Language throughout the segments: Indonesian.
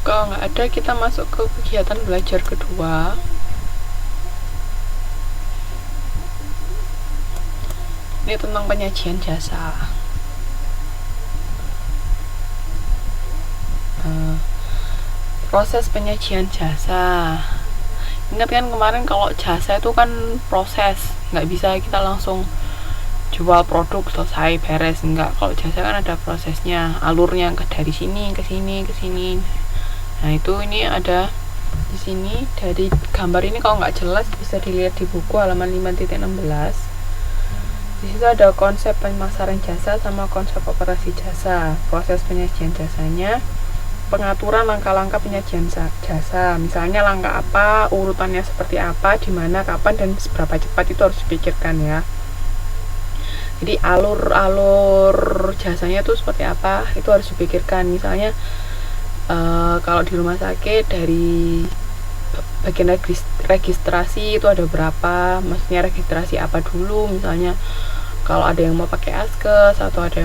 Kalau nggak ada, kita masuk ke kegiatan belajar kedua. Ini tentang penyajian jasa. Proses penyajian jasa. Ingat kan kemarin kalau jasa itu kan proses, nggak bisa kita langsung jual produk selesai beres, enggak. Kalau jasa kan ada prosesnya, alurnya dari sini ke sini ke sini. Nah itu ini ada di sini dari gambar ini, kalau nggak jelas bisa dilihat di buku halaman 5.16. Di situ ada konsep pemasaran jasa sama konsep operasi jasa, proses penyajian jasanya, pengaturan langkah-langkah penyajian jasa. Misalnya langkah apa, urutannya seperti apa, di mana, kapan, dan seberapa cepat itu harus dipikirkan ya. Jadi alur jasanya itu seperti apa, itu harus dipikirkan. Misalnya kalau di rumah sakit dari bagian registrasi itu ada berapa, maksudnya registrasi apa dulu. Misalnya kalau ada yang mau pakai askes, atau ada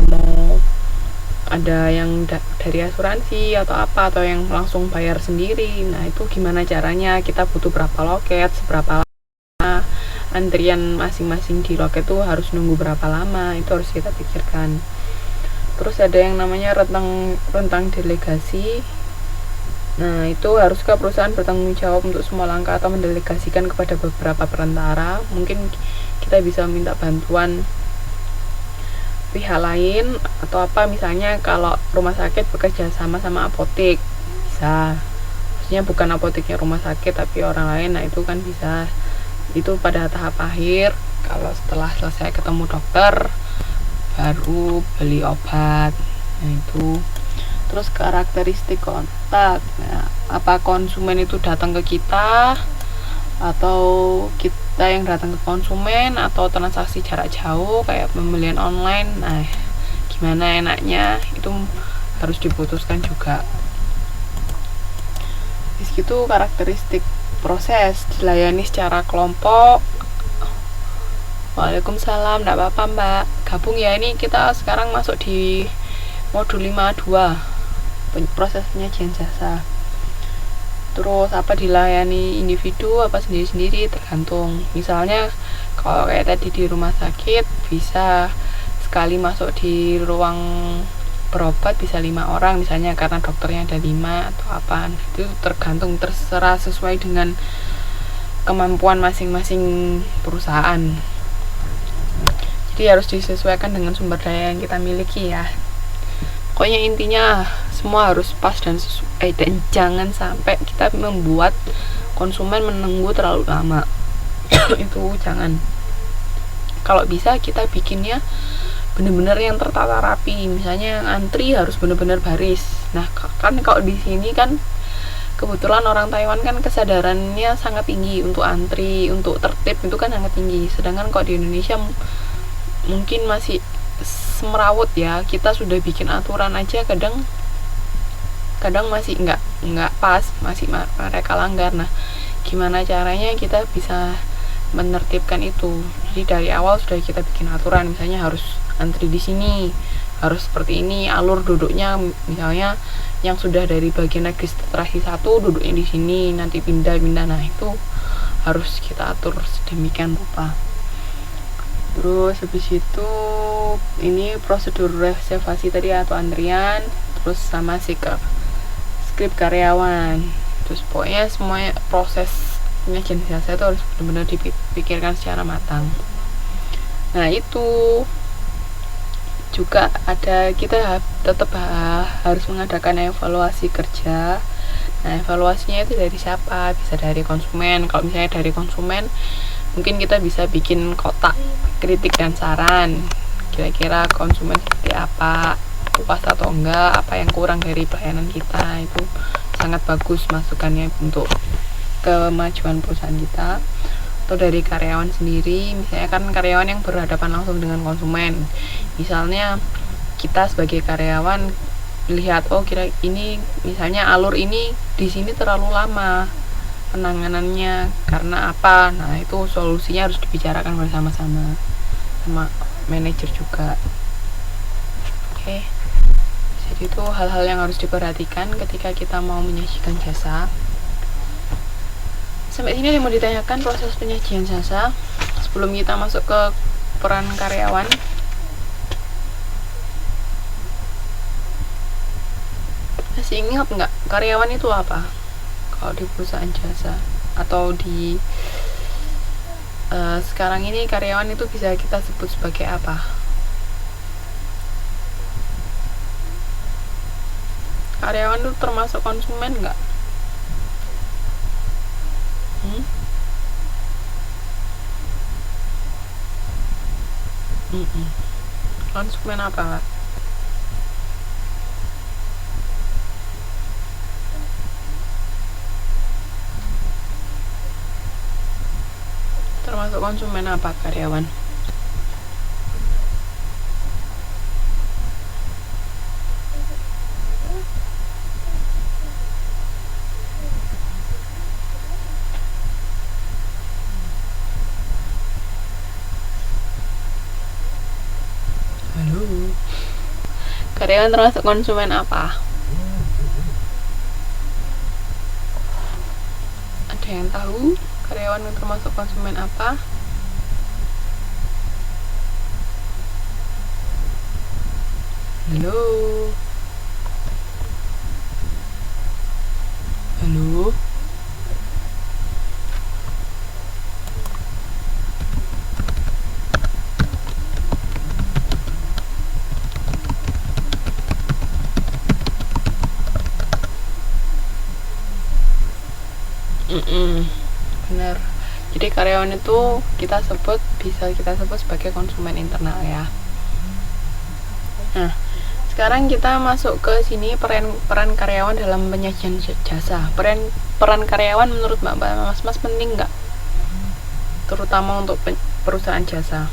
yang dari asuransi atau apa, atau yang langsung bayar sendiri. Nah itu gimana caranya, kita butuh berapa loket, seberapa lama, antrian masing-masing di loket itu harus nunggu berapa lama, itu harus kita pikirkan. Terus ada yang namanya rentang delegasi. Nah itu haruskah perusahaan bertanggung jawab untuk semua langkah atau mendelegasikan kepada beberapa perantara. Mungkin kita bisa minta bantuan pihak lain atau apa. Misalnya kalau rumah sakit bekerja sama apotek, bisa, maksudnya bukan apoteknya rumah sakit tapi orang lain. Nah itu kan bisa, itu pada tahap akhir, kalau setelah selesai ketemu dokter baru beli obat. Nah itu. Terus karakteristik kontak. Nah, apa konsumen itu datang ke kita, atau kita yang datang ke konsumen, atau transaksi jarak jauh kayak pembelian online. Nah gimana enaknya, itu harus diputuskan juga. Di situ karakteristik proses, dilayani secara kelompok. Waalaikumsalam, enggak apa-apa mbak, gabung ya. Ini kita sekarang masuk di modul 5.2, proses penyajian jasa. Terus apa dilayani individu apa sendiri-sendiri, tergantung. Misalnya kalau kayak tadi di rumah sakit, bisa sekali masuk di ruang berobat bisa 5 orang misalnya, karena dokternya ada 5 atau apa. Itu tergantung, terserah sesuai dengan kemampuan masing-masing perusahaan. Jadi harus disesuaikan dengan sumber daya yang kita miliki ya. Pokoknya intinya semua harus pas dan sesuai, dan jangan sampai kita membuat konsumen menunggu terlalu lama. Itu jangan. Kalau bisa kita bikinnya benar-benar yang tertata rapi. Misalnya yang antri harus benar-benar baris. Nah kan kalau di sini kan kebetulan orang Taiwan kan kesadarannya sangat tinggi untuk antri, untuk tertib itu kan sangat tinggi. Sedangkan kalau di Indonesia mungkin masih semerawut ya, kita sudah bikin aturan aja kadang masih nggak pas, masih mereka langgar. Nah gimana caranya kita bisa menertibkan itu? Jadi dari awal sudah kita bikin aturan, misalnya harus antri di sini, harus seperti ini alur duduknya. Misalnya yang sudah dari bagian registrasi 1 duduknya di sini, nanti pindah. Nah itu harus kita atur sedemikian rupa. Terus habis itu ini prosedur reservasi tadi atau antrian, terus sama skrip karyawan. Terus pokoknya semuanya proses penyajian jasa itu harus benar-benar dipikirkan secara matang. Nah itu juga ada, kita tetap harus mengadakan evaluasi kerja. Nah evaluasinya itu dari siapa? Bisa dari konsumen. Kalau misalnya dari konsumen, mungkin kita bisa bikin kotak kritik dan saran. Kira-kira konsumen seperti apa, puas atau enggak, apa yang kurang dari pelayanan kita. Itu sangat bagus masukannya untuk kemajuan perusahaan kita. Atau dari karyawan sendiri, misalnya kan karyawan yang berhadapan langsung dengan konsumen. Misalnya kita sebagai karyawan lihat, oh kira ini misalnya alur ini di sini terlalu lama penanganannya karena apa. Nah itu solusinya harus dibicarakan bersama-sama sama manajer juga. Oke, Jadi itu hal-hal yang harus diperhatikan ketika kita mau menyajikan jasa. Sampai sini ada yang mau ditanyakan proses penyajian jasa sebelum kita masuk ke peran karyawan? Masih ingat nggak karyawan itu apa kalau di perusahaan jasa? Atau di sekarang ini karyawan itu bisa kita sebut sebagai apa? Karyawan itu termasuk konsumen nggak? Konsumen apa, Kak? Termasuk konsumen apa karyawan? Halo. Karyawan termasuk konsumen apa? Ada yang tahu karyawan termasuk konsumen apa? Halo. Halo. Benar. Jadi karyawan itu bisa kita sebut sebagai konsumen internal ya. Nah, sekarang kita masuk ke sini peran karyawan dalam penyajian jasa. Peran karyawan menurut Mbak Mas penting nggak? Terutama untuk perusahaan jasa.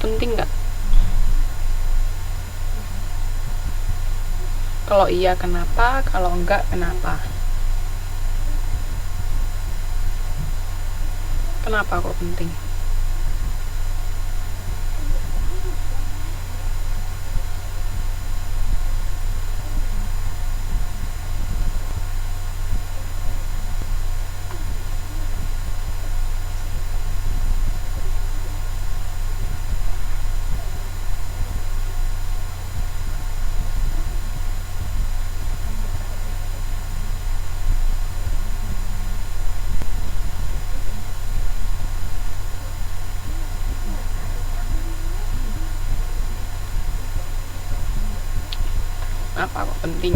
Penting nggak? Kalau iya kenapa? Kalau enggak kenapa? Kenapa kok penting? Apa kok penting?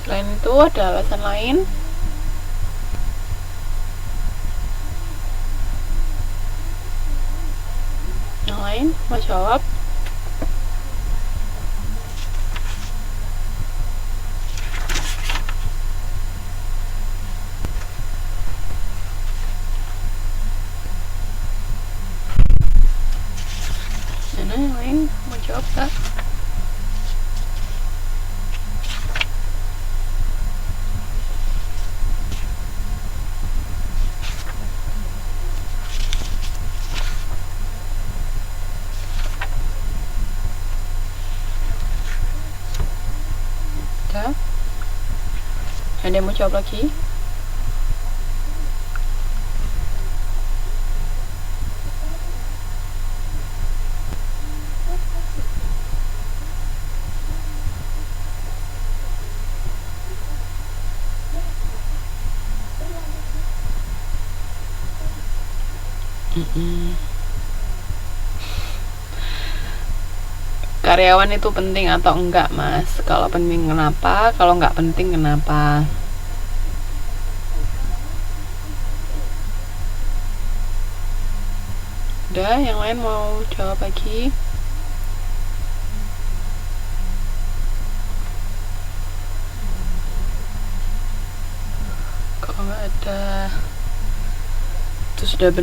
Selain itu ada alasan lain? Yang lain mau jawab? Mana yang lain mau jawab tak? Ada? Ada yang mau jawab lagi? Karyawan itu penting atau enggak, Mas? Kalau penting kenapa? Kalau enggak penting kenapa? Udah, yang lain mau jawab lagi? Kalau enggak ada, itu sudah benar.